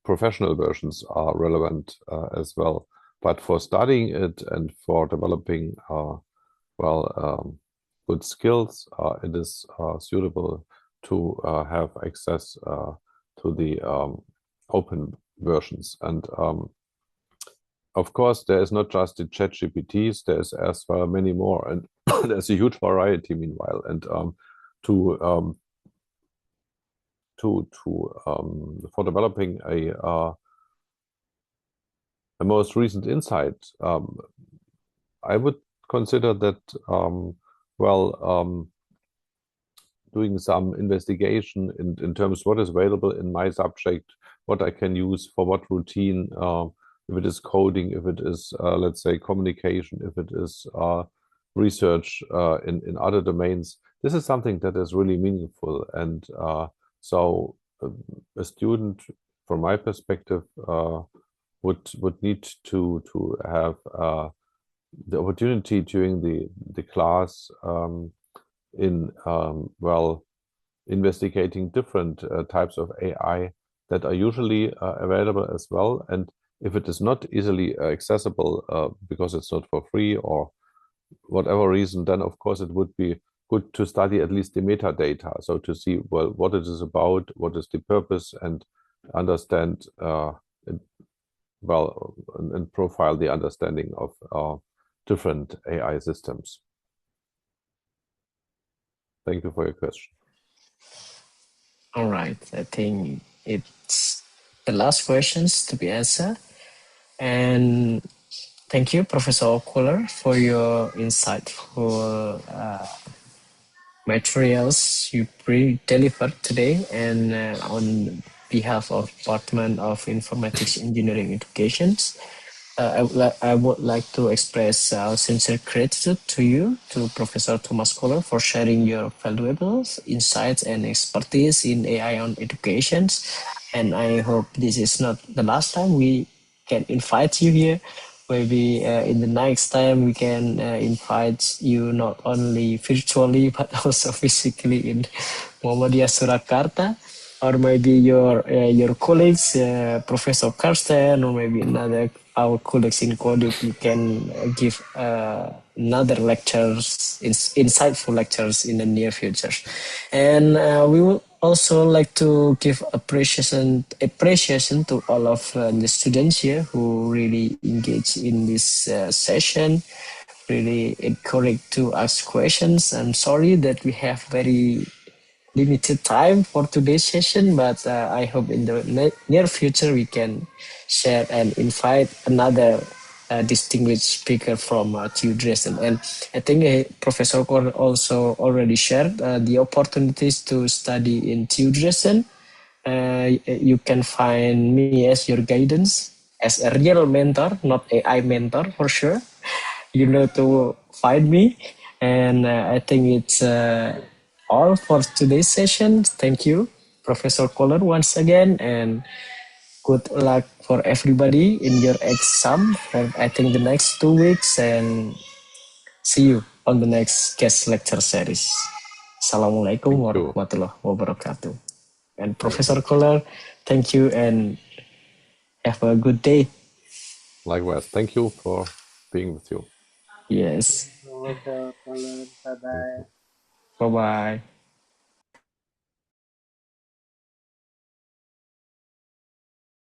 professional versions are relevant as well. But for studying it and for developing good skills, it is suitable to have access to the open versions. And of course, there is not just the ChatGPTs, there's as well many more, and there's a huge variety meanwhile. And for developing a most recent insight, I would consider that doing some investigation in terms of what is available in my subject, what I can use for what routine, if it is coding, if it is, let's say, communication, if it is research in other domains. This is something that is really meaningful. And so a student, from my perspective, would need to have the opportunity during the class in investigating different types of AI that are usually available as well. And if it is not easily accessible because it's not for free or whatever reason, then of course it would be good to study at least the metadata. So to see, well, what it is about, what is the purpose, and understand and profile the understanding of different AI systems. Thank you for your question. All right, I think it's the last questions to be answered. And thank you, Professor Köhler, for your insightful materials you delivered today. And on behalf of Department of Informatics Engineering Education, I would like to express our sincere gratitude to you, to Professor Thomas Köhler, for sharing your valuable insights and expertise in AI on education. And I hope this is not the last time we can invite you here. Maybe in the next time we can invite you not only virtually but also physically in Muhammadiyah Surakarta, or maybe your colleagues, Professor Karsten, or maybe another our colleagues in Koduk, you can give another lectures, insightful lectures in the near future. And we would also like to give appreciation to all of the students here who really engage in this session, really encouraged to ask questions. I'm sorry that we have very limited time for today's session, but I hope in the near future we can share and invite another distinguished speaker from TU Dresden. And I think Professor Korn also already shared the opportunities to study in TU Dresden. You can find me as your guidance, as a real mentor, not AI mentor for sure. You know to find me. And I think it's all for today's session. Thank you, Professor Köhler, once again, and good luck for everybody in your exam for I think the next 2 weeks, and see you on the next guest lecture series. Assalamualaikum warahmatullahi wabarakatuh. And Professor Köhler, thank you and have a good day. Likewise, thank you for being with you. Yes. Professor Köhler, bye-bye. Bye-bye.